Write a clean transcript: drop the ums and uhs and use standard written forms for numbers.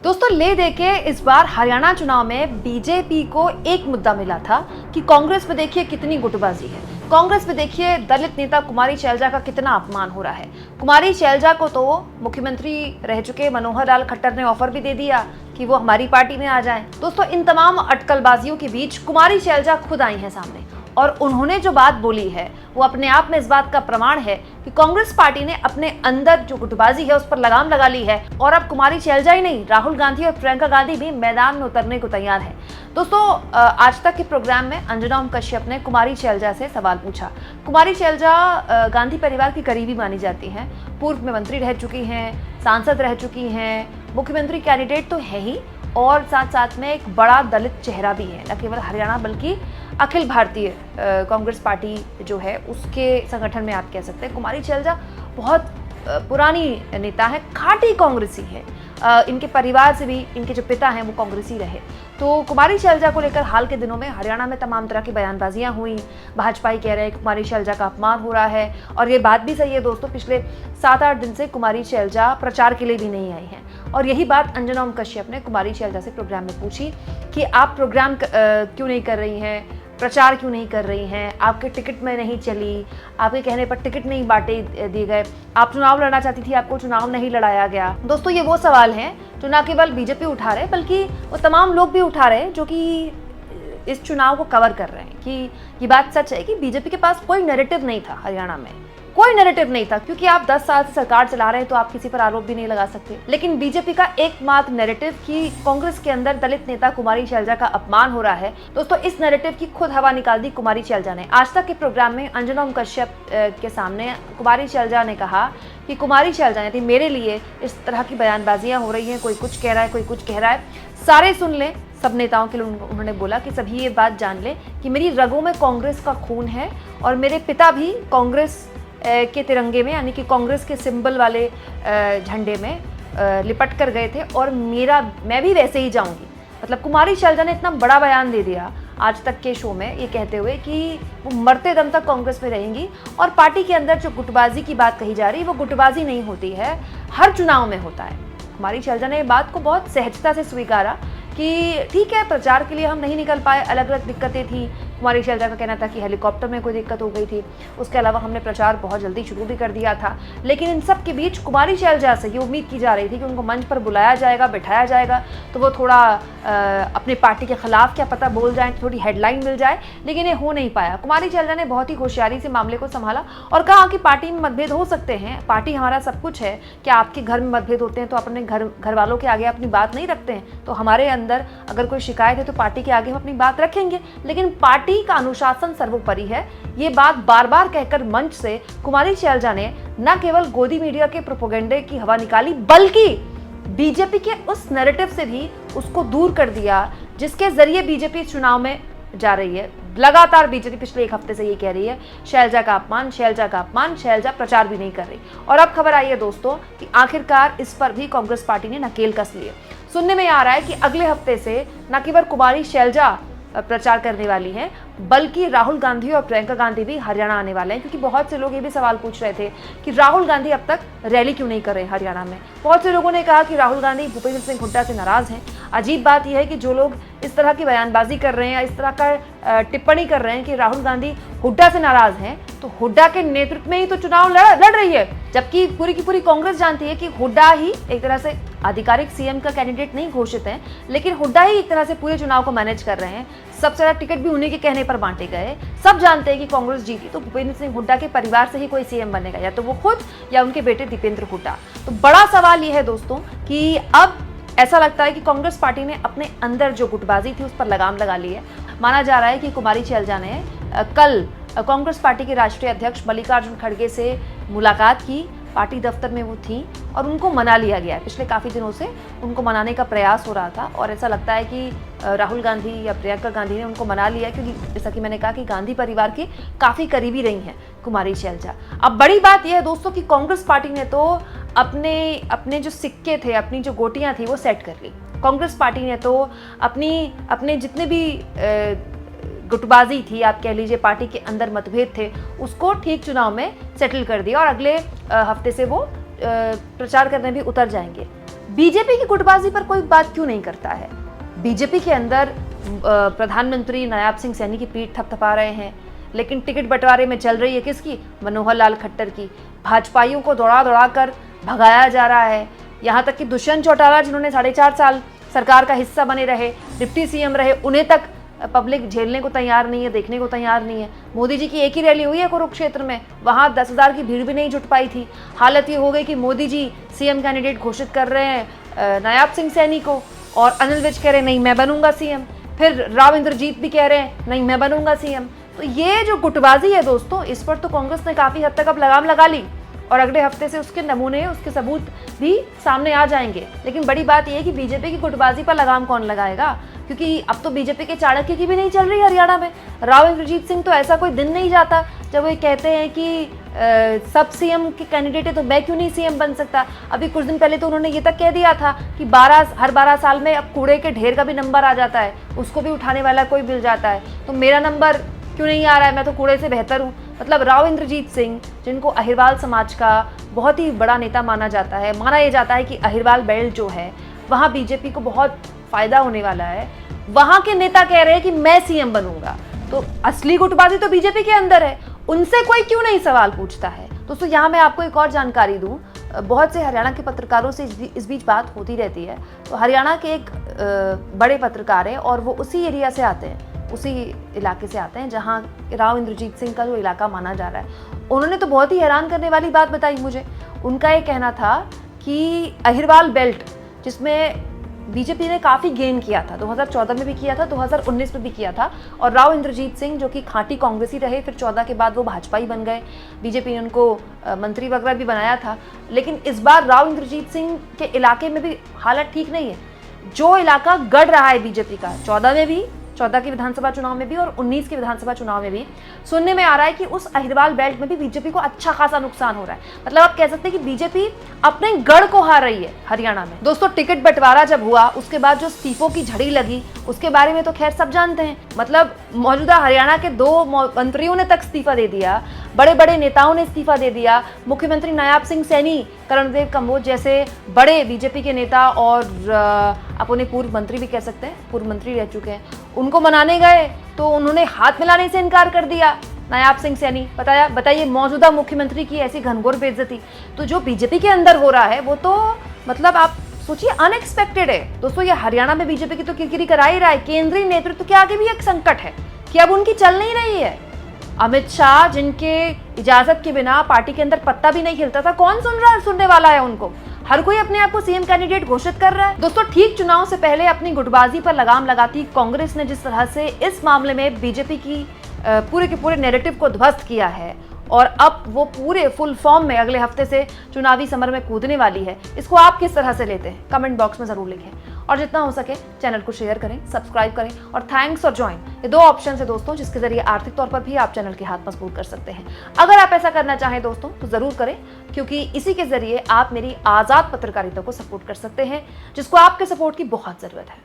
दोस्तों ले देके इस बार हरियाणा चुनाव में बीजेपी को एक मुद्दा मिला था कि कांग्रेस में देखिए कितनी गुटबाजी है। कांग्रेस में देखिए दलित नेता कुमारी शैलजा का कितना अपमान हो रहा है। कुमारी शैलजा को तो मुख्यमंत्री रह चुके मनोहर लाल खट्टर ने ऑफर भी दे दिया कि वो हमारी पार्टी में आ जाएं। दोस्तों इन तमाम अटकलबाजियों के बीच कुमारी शैलजा खुद आई हैं सामने और उन्होंने जो बात बोली है वो अपने आप में इस बात का प्रमाण है कि कांग्रेस पार्टी ने अपने अंदर जो गुटबाजी है उस पर लगाम लगा ली है और अब कुमारी शैलजा ही नहीं, राहुल गांधी और प्रियंका गांधी भी मैदान में उतरने को तैयार है। दोस्तों आज तक के प्रोग्राम में अंजना ओम कश्यप ने कुमारी शैलजा से सवाल पूछा। कुमारी शैलजा गांधी परिवार की करीबी मानी जाती हैं, पूर्व में मंत्री रह चुकी हैं, सांसद रह चुकी हैं, मुख्यमंत्री कैंडिडेट तो है ही और साथ साथ में एक बड़ा दलित चेहरा भी है, न केवल हरियाणा बल्कि अखिल भारतीय कांग्रेस पार्टी जो है उसके संगठन में आप कह सकते हैं। कुमारी शैलजा बहुत पुरानी नेता है, खाटी कांग्रेसी है। इनके परिवार से भी इनके जो पिता हैं वो कांग्रेसी रहे। तो कुमारी शैलजा को लेकर हाल के दिनों में हरियाणा में तमाम तरह की बयानबाजियां हुई। भाजपा ही कह रहे हैं कि कुमारी शैलजा का अपमान हो रहा है और ये बात भी सही है दोस्तों, पिछले 7-8 दिन से कुमारी शैलजा प्रचार के लिए भी नहीं आई हैं। और यही बात अंजना ओम कश्यप ने कुमारी शैलजा से प्रोग्राम में पूछी कि आप प्रोग्राम क्यों नहीं कर रही हैं, प्रचार क्यों नहीं कर रही हैं, आपके टिकट में नहीं चली, आपके कहने पर टिकट नहीं बांटे दिए गए, आप चुनाव लड़ना चाहती थी, आपको चुनाव नहीं लड़ाया गया। दोस्तों ये वो सवाल हैं जो ना केवल बीजेपी उठा रहे बल्कि वो तमाम लोग भी उठा रहे हैं जो कि इस चुनाव को कवर कर रहे हैं कि ये बात सच है कि बीजेपी के पास कोई नैरेटिव नहीं था। हरियाणा में कोई नैरेटिव नहीं था क्योंकि आप 10 साल से सरकार चला रहे हैं तो आप किसी पर आरोप भी नहीं लगा सकते। लेकिन बीजेपी का एकमात्र नैरेटिव कि कांग्रेस के अंदर दलित नेता कुमारी शैलजा का अपमान हो रहा है। दोस्तों इस नैरेटिव की खुद हवा निकाल दी कुमारी शैलजा ने। आज तक के प्रोग्राम में अंजना ओम कश्यप के सामने कुमारी शैलजा ने कहा कि कुमारी शैलजा ने मेरे लिए इस तरह की बयानबाजियां हो रही हैं, कोई कुछ कह रहा है, कोई कुछ कह रहा है, सारे सुन लें। सब नेताओं के लिए उन्होंने बोला कि सभी ये बात जान लें कि मेरी रगों में कांग्रेस का खून है और मेरे पिता भी कांग्रेस के तिरंगे में यानी कि कांग्रेस के सिंबल वाले झंडे में लिपट कर गए थे और मैं भी वैसे ही जाऊंगी। मतलब कुमारी शैलजा ने इतना बड़ा बयान दे दिया आज तक के शो में ये कहते हुए कि वो मरते दम तक कांग्रेस में रहेंगी और पार्टी के अंदर जो गुटबाजी की बात कही जा रही है वो गुटबाजी नहीं होती है, हर चुनाव में होता है। कुमारी शैलजा ने बात को बहुत सहजता से स्वीकारा कि ठीक है प्रचार के लिए हम नहीं निकल पाए, अलग अलग दिक्कतें थी। कुमारी शैलजा का कहना था कि हेलीकॉप्टर में कोई दिक्कत हो गई थी, उसके अलावा हमने प्रचार बहुत जल्दी शुरू भी कर दिया था। लेकिन इन सब के बीच कुमारी शैलजा से ये उम्मीद की जा रही थी कि उनको मंच पर बुलाया जाएगा, बिठाया जाएगा तो वो थोड़ा अपने पार्टी के खिलाफ क्या पता बोल जाए, थोड़ी हेडलाइन मिल जाए, लेकिन ये हो नहीं पाया। कुमारी शैलजा ने बहुत ही होशियारी से मामले को संभाला और कहा कि पार्टी में मतभेद हो सकते हैं, पार्टी हमारा सब कुछ है। क्या आपके घर में मतभेद होते हैं तो अपने घर वालों के आगे अपनी बात नहीं रखते हैं? तो हमारे अंदर अगर कोई शिकायत है तो पार्टी के आगे हम अपनी बात रखेंगे, लेकिन पार्टी का अनुशासन सर्वोपरि है। ये बात बार बार कहकर मंच से कुमारी शैलजा ने न केवल गोदी मीडिया के प्रोपेगेंडे की हवा निकाली बल्कि बीजेपी के उस नैरेटिव से भी उसको दूर कर दिया जिसके जरिए बीजेपी चुनाव में जा रही है। लगातार बीजेपी पिछले 1 हफ्ते से ये कह रही है शैलजा का अपमान, शैलजा का अपमान, शैलजा प्रचार भी नहीं कर रही। और अब खबर आई है दोस्तों कि आखिरकार इस पर भी कांग्रेस पार्टी ने नकेल कस ली है। सुनने में आ रहा है कि अगले हफ्ते से न केवल कुमारी शैलजा प्रचार करने वाली हैं बल्कि राहुल गांधी और प्रियंका गांधी भी हरियाणा आने वाले हैं। क्योंकि बहुत से लोग ये भी सवाल पूछ रहे थे कि राहुल गांधी अब तक रैली क्यों नहीं कर रहे हरियाणा में। बहुत से लोगों ने कहा कि राहुल गांधी भूपेंद्र सिंह हुड्डा से नाराज हैं। अजीब बात यह है कि जो लोग इस तरह की बयानबाजी कर रहे हैं या इस तरह का टिप्पणी कर रहे हैं कि राहुल गांधी हुड्डा से नाराज हैं, तो हुड्डा के नेतृत्व में ही तो चुनाव लड़ रही है, जबकि पूरी की पूरी कांग्रेस जानती है कि हुड्डा ही एक तरह से आधिकारिक सीएम का कैंडिडेट नहीं घोषित है, लेकिन हुड्डा ही एक तरह से पूरे चुनाव को मैनेज कर रहे हैं। सबसे ज्यादा टिकट भी उन्हीं के कहने पर बांटे गए। सब जानते हैं कि कांग्रेस जीती तो भूपेंद्र सिंह हुड्डा के परिवार से ही कोई सीएम बनेगा, या तो वो खुद या उनके बेटे दीपेंद्र हुड्डा। तो बड़ा सवाल ये है दोस्तों कि अब ऐसा लगता है कि कांग्रेस पार्टी ने अपने अंदर जो गुटबाजी थी उस पर लगाम लगा ली है। माना जा रहा है कि कुमारी शैलजा ने कल कांग्रेस पार्टी के राष्ट्रीय अध्यक्ष मल्लिकार्जुन खड़गे से मुलाकात की, पार्टी दफ्तर में वो थी और उनको मना लिया गया है। पिछले काफ़ी दिनों से उनको मनाने का प्रयास हो रहा था और ऐसा लगता है कि राहुल गांधी या प्रियंका गांधी ने उनको मना लिया, क्योंकि जैसा कि मैंने कहा कि गांधी परिवार की काफ़ी करीबी रही हैं कुमारी शैलजा। अब बड़ी बात यह है दोस्तों कि कांग्रेस पार्टी ने तो अपने जो सिक्के थे, अपनी जो गोटियाँ थी वो सेट कर ली। कांग्रेस पार्टी ने तो अपने जितने भी गुटबाजी थी, आप कह लीजिए पार्टी के अंदर मतभेद थे, उसको ठीक चुनाव में सेटल कर दिया और अगले हफ्ते से वो प्रचार करने भी उतर जाएंगे। बीजेपी की गुटबाजी पर कोई बात क्यों नहीं करता है? बीजेपी के अंदर प्रधानमंत्री नायाब सिंह सैनी की पीठ थपथपा रहे हैं, लेकिन टिकट बंटवारे में चल रही है किसकी? मनोहर लाल खट्टर की। भाजपाइयों को दौड़ा दौड़ा कर भगाया जा रहा है। यहाँ तक कि दुष्यंत चौटाला, जिन्होंने 4.5 साल सरकार का हिस्सा बने रहे, डिप्टी सीएम रहे, उन्हें तक पब्लिक झेलने को तैयार नहीं है, देखने को तैयार नहीं है। मोदी जी की एक ही रैली हुई है कुरुक्षेत्र में, वहाँ 10,000 की भीड़ भी नहीं जुट पाई थी। हालत ये हो गई कि मोदी जी सीएम कैंडिडेट घोषित कर रहे हैं नायाब सिंह सैनी को, और अनिल विज कह रहे हैं नहीं मैं बनूंगा सीएम, फिर राव इंद्रजीत भी कह रहे हैं नहीं मैं बनूंगा सीएम। तो ये जो गुटबाजी है दोस्तों, इस पर तो कांग्रेस ने काफ़ी हद तक अब लगाम लगा ली, और अगले हफ्ते से उसके नमूने, उसके सबूत भी सामने आ जाएंगे। लेकिन बड़ी बात यह है कि बीजेपी की गुटबाजी पर लगाम कौन लगाएगा, क्योंकि अब तो बीजेपी के चाणक्य की भी नहीं चल रही हरियाणा में। राव इंद्रजीत सिंह तो ऐसा कोई दिन नहीं जाता जब वो कहते हैं कि सब सीएम के कैंडिडेट है तो मैं क्यों नहीं सीएम बन सकता। अभी कुछ दिन पहले तो उन्होंने ये तक कह दिया था कि हर 12 साल में अब कूड़े के ढेर का भी नंबर आ जाता है, उसको भी उठाने वाला कोई मिल जाता है, तो मेरा नंबर क्यों नहीं आ रहा है, मैं तो कूड़े से बेहतर हूँ। मतलब राव इंद्रजीत सिंह, जिनको अहिरवाल समाज का बहुत ही बड़ा नेता माना जाता है, माना यह जाता है कि अहिरवाल बेल्ट जो है वहाँ बीजेपी को बहुत फायदा होने वाला है, वहाँ के नेता कह रहे हैं कि मैं सीएम बनूंगा। तो असली गुटबाजी तो बीजेपी के अंदर है, उनसे कोई क्यों नहीं सवाल पूछता है। दोस्तों यहाँ मैं आपको एक और जानकारी दूं, बहुत से हरियाणा के पत्रकारों से इस बीच बात होती रहती है। तो हरियाणा के एक बड़े पत्रकार हैं और वो उसी एरिया से आते हैं, उसी इलाके से आते हैं जहाँ राव इंद्रजीत सिंह का जो इलाका माना जा रहा है। उन्होंने तो बहुत ही हैरान करने वाली बात बताई मुझे। उनका ये कहना था कि अहिरवाल बेल्ट, जिसमें बीजेपी ने काफ़ी गेन किया था, 2014 में भी किया था, 2019 में भी किया था, और राव इंद्रजीत सिंह जो कि खांटी कांग्रेसी रहे, फिर 14 के बाद वो भाजपा ही बन गए, बीजेपी ने उनको मंत्री वगैरह भी बनाया था। लेकिन इस बार राव इंद्रजीत सिंह के इलाके में भी हालत ठीक नहीं है। जो इलाका गढ़ रहा है बीजेपी का 14 के विधानसभा चुनाव में भी और 19 के विधानसभा चुनाव में भी, सुनने में आ रहा है कि उस अहिरवाल बेल्ट में भी बीजेपी को अच्छा खासा नुकसान हो रहा है। मतलब आप कह सकते हैं कि बीजेपी अपने गढ़ को हार रही है हरियाणा में। दोस्तों टिकट बंटवारा जब हुआ उसके बाद जो इस्तीफों की झड़ी लगी, उसके बारे में तो खैर सब जानते हैं। मतलब मौजूदा हरियाणा के 2 मंत्रियों ने तक इस्तीफा दे दिया, बड़े बड़े नेताओं ने इस्तीफा दे दिया। मुख्यमंत्री नायाब सिंह सैनी, कर्णदेव कम्बोज जैसे बड़े बीजेपी के नेता, और आप उन्हें पूर्व मंत्री भी कह सकते हैं, पूर्व मंत्री रह चुके हैं, उनको मनाने गए तो उन्होंने हाथ मिलाने से इनकार कर दिया नायाब सिंह सैनी। बताइए मौजूदा मुख्यमंत्री की ऐसी घनघोर बेइज्जती। तो जो बीजेपी के अंदर हो रहा है वो तो मतलब आप सोचिए अनएक्सपेक्टेड है। दोस्तों ये हरियाणा में बीजेपी की तो किरकिरी करा ही रहा है। केंद्रीय नेतृत्व के आगे भी एक संकट है कि अब उनकी चल नहीं रही है। अमित शाह, जिनके इजाजत के बिना पार्टी के अंदर पत्ता भी नहीं हिलता था, कौन सुनने वाला है उनको? हर कोई अपने आप को सीएम कैंडिडेट घोषित कर रहा है। दोस्तों ठीक चुनाव से पहले अपनी गुटबाजी पर लगाम लगाती कांग्रेस ने जिस तरह से इस मामले में बीजेपी की पूरे के पूरे नैरेटिव को ध्वस्त किया है, और अब वो पूरे फुल फॉर्म में अगले हफ्ते से चुनावी समर में कूदने वाली है, इसको आप किस तरह से लेते हैं कमेंट बॉक्स में जरूर लिखें। और जितना हो सके चैनल को शेयर करें, सब्सक्राइब करें, और थैंक्स और ज्वाइन, ये 2 ऑप्शन है दोस्तों जिसके जरिए आर्थिक तौर पर भी आप चैनल के हाथ मजबूत कर सकते हैं। अगर आप ऐसा करना चाहें दोस्तों तो जरूर करें, क्योंकि इसी के जरिए आप मेरी आज़ाद पत्रकारिता को सपोर्ट कर सकते हैं, जिसको आपके सपोर्ट की बहुत ज़रूरत है।